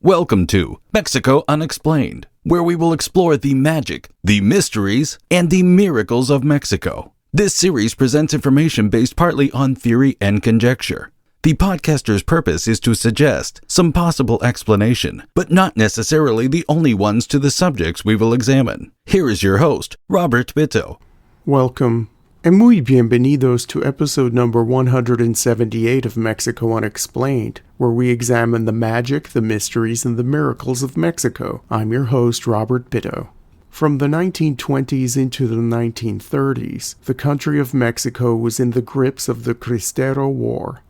Welcome to Mexico Unexplained, where we will explore the magic, the mysteries, and the miracles of Mexico. This series presents information based partly on theory and conjecture. The podcaster's purpose is to suggest some possible explanation, but not necessarily the only ones to the subjects we will examine. Here is your host, Robert Bitto. Welcome, and muy bienvenidos to episode number 178 of Mexico Unexplained, where we examine the magic, the mysteries, and the miracles of Mexico. I'm your host, Robert Bitto. From the 1920s into the 1930s, the country of Mexico was in the grips of the Cristero War.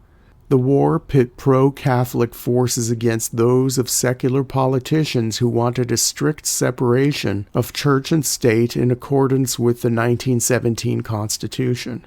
The war pit pro-Catholic forces against those of secular politicians who wanted a strict separation of church and state in accordance with the 1917 Constitution.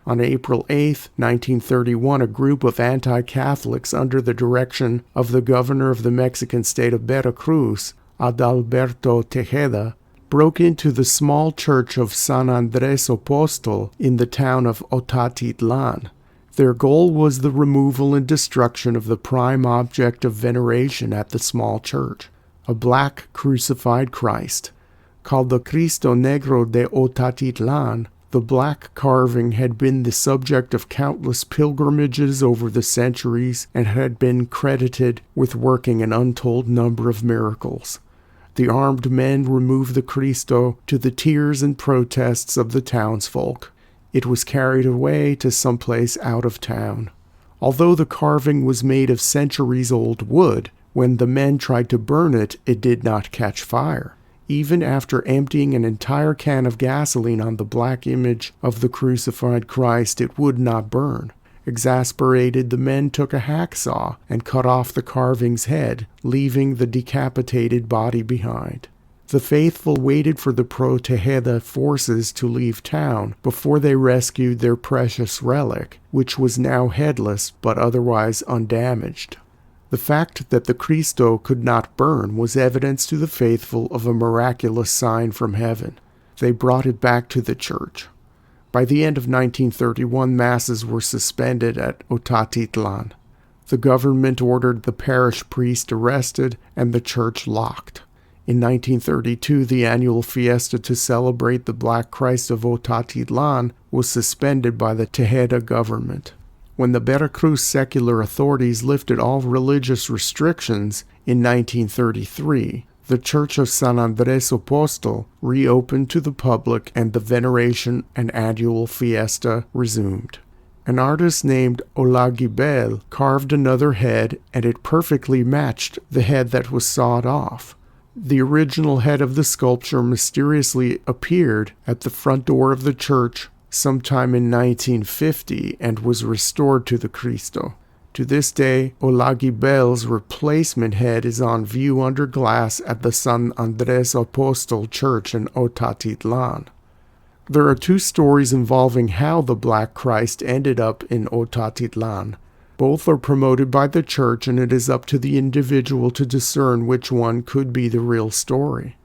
On April 8, 1931, a group of anti-Catholics under the direction of the governor of the Mexican state of Veracruz, Adalberto Tejeda, broke into the small church of San Andrés Apóstol in the town of Otatitlán. Their goal was the removal and destruction of the prime object of veneration at the small church, a black crucified Christ. Called the Cristo Negro de Otatitlán, the black carving had been the subject of countless pilgrimages over the centuries and had been credited with working an untold number of miracles. The armed men removed the Cristo to the tears and protests of the townsfolk. It was carried away to someplace out of town. Although the carving was made of centuries-old wood, when the men tried to burn it, it did not catch fire. Even after emptying an entire can of gasoline on the black image of the crucified Christ, it would not burn. Exasperated, the men took a hacksaw and cut off the carving's head, leaving the decapitated body behind. The faithful waited for the pro-Tejeda forces to leave town before they rescued their precious relic, which was now headless but otherwise undamaged. The fact that the Cristo could not burn was evidence to the faithful of a miraculous sign from heaven. They brought it back to the church. By the end of 1931, masses were suspended at Otatitlán. The government ordered the parish priest arrested and the church locked. In 1932, the annual fiesta to celebrate the Black Christ of Otatitlán was suspended by the Tejeda government. When the Veracruz secular authorities lifted all religious restrictions in 1933, the Church of San Andrés Apóstol reopened to the public and the veneration and annual fiesta resumed. An artist named Olagibel carved another head, and it perfectly matched the head that was sawed off. The original head of the sculpture mysteriously appeared at the front door of the church sometime in 1950 and was restored to the Cristo. To this day, Olagibel's replacement head is on view under glass at the San Andrés Apóstol Church in Otatitlán. There are two stories involving how the Black Christ ended up in Otatitlán. Both are promoted by the church, and it is up to the individual to discern which one could be the real story.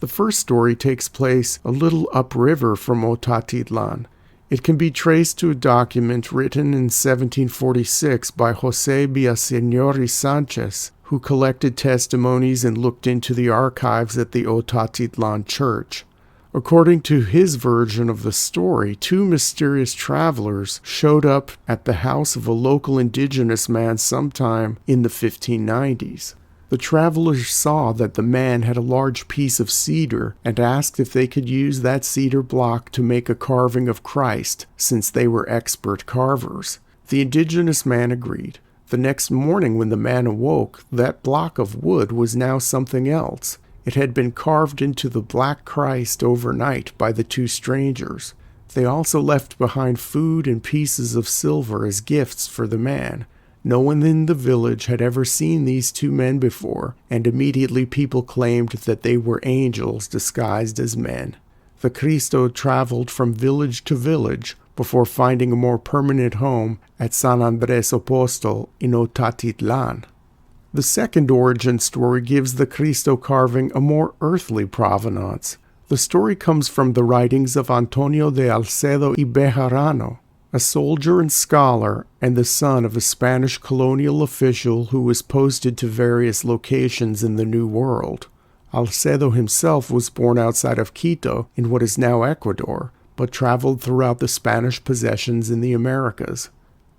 The first story takes place a little upriver from Otatitlán. It can be traced to a document written in 1746 by José Villaseñor Sanchez, who collected testimonies and looked into the archives at the Otatitlán church. According to his version of the story, two mysterious travelers showed up at the house of a local indigenous man sometime in the 1590s. The travelers saw that the man had a large piece of cedar and asked if they could use that cedar block to make a carving of Christ, since they were expert carvers. The indigenous man agreed. The next morning when the man awoke, that block of wood was now something else. It had been carved into the Black Christ overnight by the two strangers. They also left behind food and pieces of silver as gifts for the man. No one in the village had ever seen these two men before, and immediately people claimed that they were angels disguised as men. The Cristo traveled from village to village before finding a more permanent home at San Andrés Apóstol in Otatitlán. The second origin story gives the Cristo carving a more earthly provenance. The story comes from the writings of Antonio de Alcedo y Bejarano, a soldier and scholar, and the son of a Spanish colonial official who was posted to various locations in the New World. Salcedo himself was born outside of Quito in what is now Ecuador, but traveled throughout the Spanish possessions in the Americas.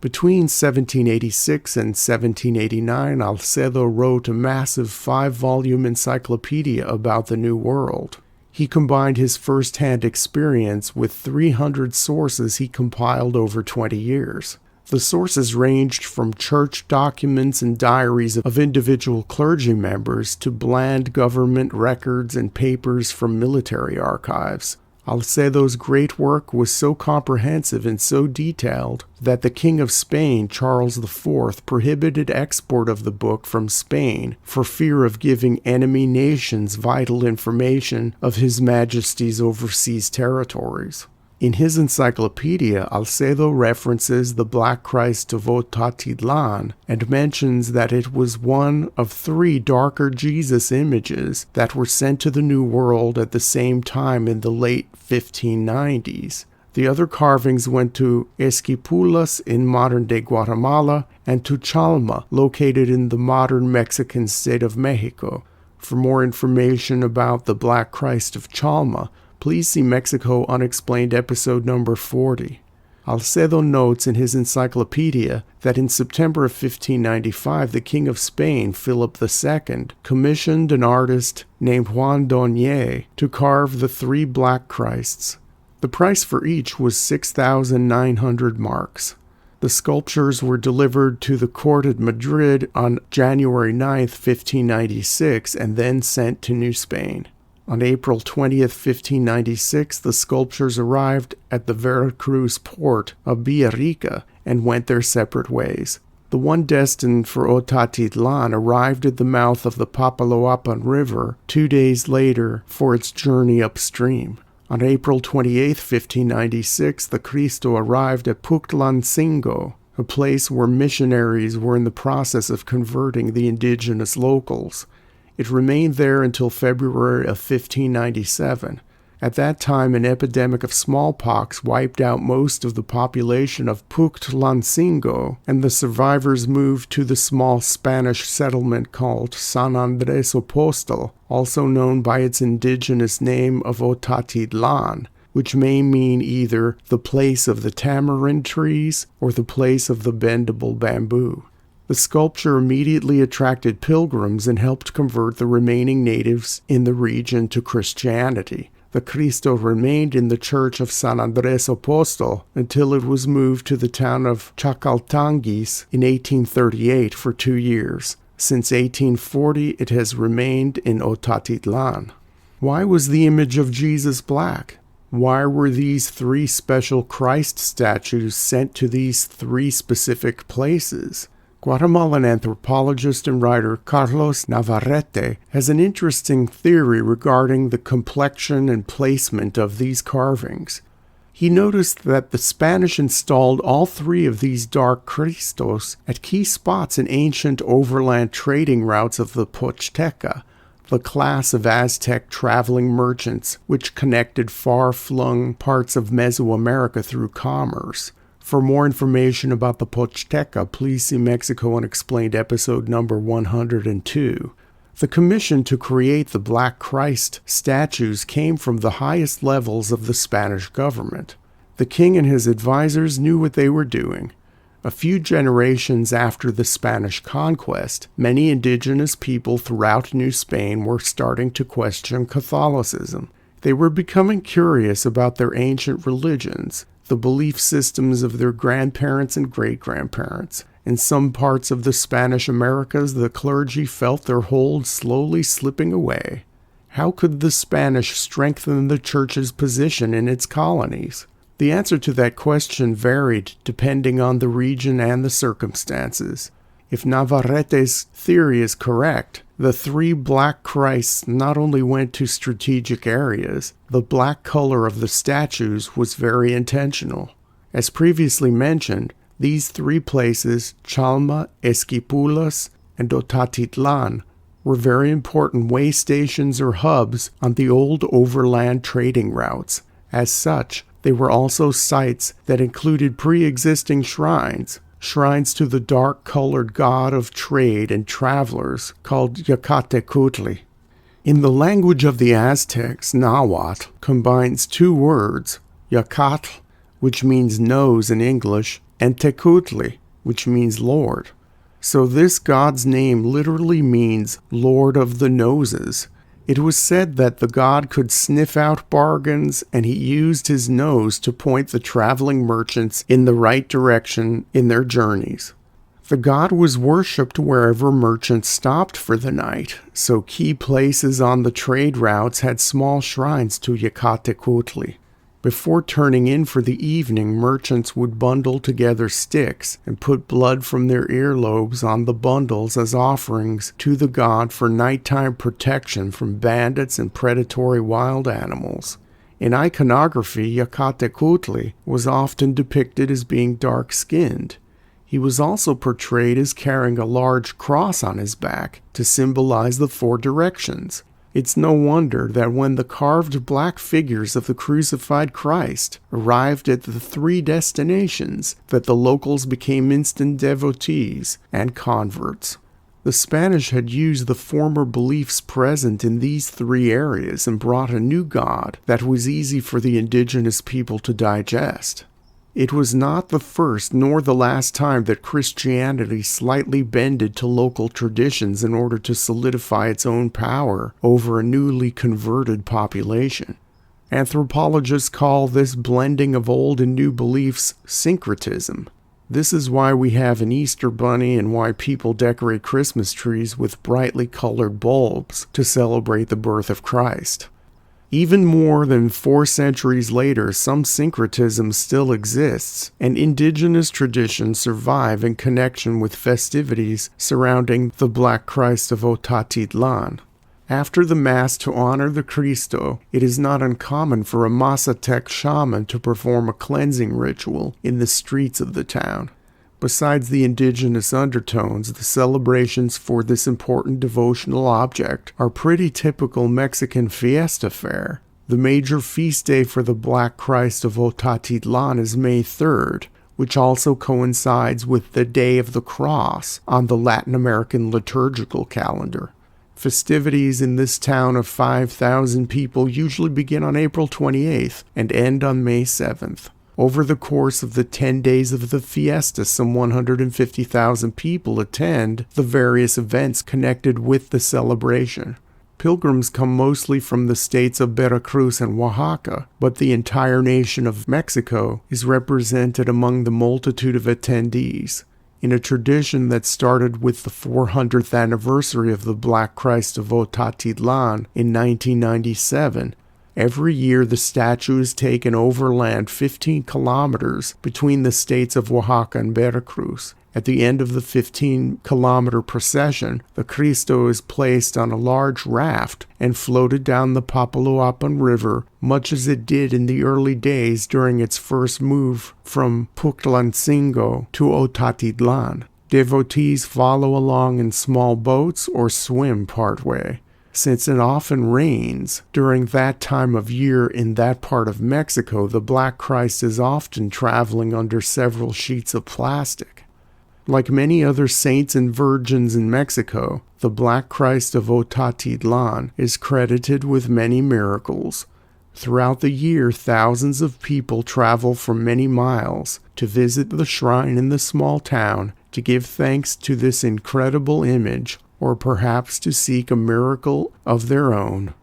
Between 1786 and 1789, Salcedo wrote a massive 5-volume encyclopedia about the New World. He combined his first-hand experience with 300 sources he compiled over 20 years. The sources ranged from church documents and diaries of individual clergy members to bland government records and papers from military archives. Salcedo's great work was so comprehensive and so detailed that the King of Spain, Charles IV, prohibited export of the book from Spain for fear of giving enemy nations vital information of His Majesty's overseas territories. In his encyclopedia, Salcedo references the Black Christ of Otatitlán and mentions that it was one of 3 darker Jesus images that were sent to the New World at the same time in the late 1590s. The other carvings went to Esquipulas in modern-day Guatemala and to Chalma, located in the modern Mexican state of Mexico. For more information about the Black Christ of Chalma, please see Mexico Unexplained episode number 40. Salcedo notes in his encyclopedia that in September of 1595, the King of Spain, Philip II, commissioned an artist named Juan Donier to carve the 3 Black Christs. The price for each was 6,900 marks. The sculptures were delivered to the court at Madrid on January 9, 1596, and then sent to New Spain. On April 20, 1596, the sculptures arrived at the Veracruz port of Villarrica and went their separate ways. The one destined for Otatitlán arrived at the mouth of the Papaloapan River 2 days later for its journey upstream. On April 28, 1596, the Cristo arrived at Puctlancingo, a place where missionaries were in the process of converting the indigenous locals. It remained there until February of 1597. At that time, an epidemic of smallpox wiped out most of the population of Puctlancingo, and the survivors moved to the small Spanish settlement called San Andrés Apóstol, also known by its indigenous name of Otatitlán, which may mean either the place of the tamarind trees or the place of the bendable bamboo. The sculpture immediately attracted pilgrims and helped convert the remaining natives in the region to Christianity. The Cristo remained in the church of San Andrés Apóstol until it was moved to the town of Chacaltanguis in 1838 for 2 years. Since 1840, it has remained in Otatitlán. Why was the image of Jesus black? Why were these 3 special Christ statues sent to these 3 specific places? Guatemalan anthropologist and writer Carlos Navarrete has an interesting theory regarding the complexion and placement of these carvings. He noticed that the Spanish installed all 3 of these dark Cristos at key spots in ancient overland trading routes of the Pochteca, the class of Aztec traveling merchants which connected far-flung parts of Mesoamerica through commerce. For more information about the Pochteca, please see Mexico Unexplained episode number 102. The commission to create the Black Christ statues came from the highest levels of the Spanish government. The king and his advisors knew what they were doing. A few generations after the Spanish conquest, many indigenous people throughout New Spain were starting to question Catholicism. They were becoming curious about their ancient religions, the belief systems of their grandparents and great-grandparents. In some parts of the Spanish Americas, the clergy felt their hold slowly slipping away. How could the Spanish strengthen the church's position in its colonies? The answer to that question varied depending on the region and the circumstances. If Navarrete's theory is correct, the 3 Black Christs not only went to strategic areas, the black color of the statues was very intentional. As previously mentioned, these 3 places, Chalma, Esquipulas, and Otatitlán, were very important way stations or hubs on the old overland trading routes. As such, They were also sites that included pre-existing shrines to the dark-colored god of trade and travelers called Yacatecutli. In the language of the Aztecs, Nahuatl combines two words, Yacatl, which means nose in English, and Tecutli, which means Lord. So this god's name literally means Lord of the Noses. It was said that the god could sniff out bargains, and he used his nose to point the traveling merchants in the right direction in their journeys. The god was worshipped wherever merchants stopped for the night, so key places on the trade routes had small shrines to Yacatecutli. Before turning in for the evening, merchants would bundle together sticks and put blood from their earlobes on the bundles as offerings to the god for nighttime protection from bandits and predatory wild animals. In iconography, Yacatecutli was often depicted as being dark-skinned. He was also portrayed as carrying a large cross on his back to symbolize the four directions. It's no wonder that when the carved black figures of the crucified Christ arrived at the three destinations, that the locals became instant devotees and converts. The Spanish had used the former beliefs present in these three areas and brought a new god that was easy for the indigenous people to digest. It was not the first nor the last time that Christianity slightly bended to local traditions in order to solidify its own power over a newly converted population. Anthropologists call this blending of old and new beliefs syncretism. This is why we have an Easter bunny and why people decorate Christmas trees with brightly colored bulbs to celebrate the birth of Christ. Even more than 4 centuries later, some syncretism still exists, and indigenous traditions survive in connection with festivities surrounding the Black Christ of Otatitlán. After the Mass to honor the Cristo, it is not uncommon for a Mazatec shaman to perform a cleansing ritual in the streets of the town. Besides the indigenous undertones, the celebrations for this important devotional object are pretty typical Mexican fiesta fare. The major feast day for the Black Christ of Otatitlán is May 3rd, which also coincides with the Day of the Cross on the Latin American liturgical calendar. Festivities in this town of 5,000 people usually begin on April 28th and end on May 7th. Over the course of the 10 days of the fiesta, some 150,000 people attend the various events connected with the celebration. Pilgrims come mostly from the states of Veracruz and Oaxaca, but the entire nation of Mexico is represented among the multitude of attendees. In a tradition that started with the 400th anniversary of the Black Christ of Otatitlán in 1997, every year the statue is taken overland 15 kilometers between the states of Oaxaca and Veracruz. At the end of the 15-kilometer procession, the Cristo is placed on a large raft and floated down the Papaloapan River, much as it did in the early days during its first move from Tuxtlancingo to Otatitlán. Devotees follow along in small boats or swim partway. Since it often rains during that time of year in that part of Mexico, the Black Christ is often traveling under several sheets of plastic. Like many other saints and virgins in Mexico, the Black Christ of Otatitlán is credited with many miracles. Throughout the year, thousands of people travel from many miles to visit the shrine in the small town to give thanks to this incredible image, or perhaps to seek a miracle of their own.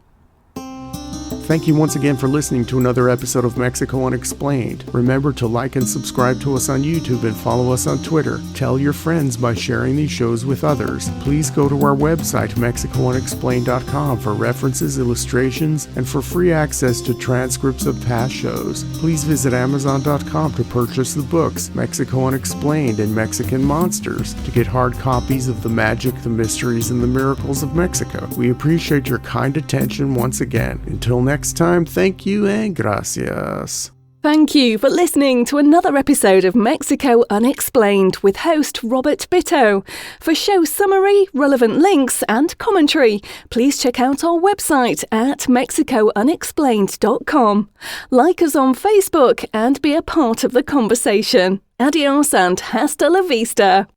Thank you once again for listening to another episode of Mexico Unexplained. Remember to like and subscribe to us on YouTube and follow us on Twitter. Tell your friends by sharing these shows with others. Please go to our website, MexicoUnexplained.com, for references, illustrations, and for free access to transcripts of past shows. Please visit Amazon.com to purchase the books Mexico Unexplained and Mexican Monsters to get hard copies of the magic, the mysteries, and the miracles of Mexico. We appreciate your kind attention once again. Until next time, thank you and gracias. Thank you for listening to another episode of Mexico Unexplained with host Robert Bitto. For show summary, relevant links and commentary, please check out our website at mexicounexplained.com. Like us on Facebook and be a part of the conversation. Adios and hasta la vista.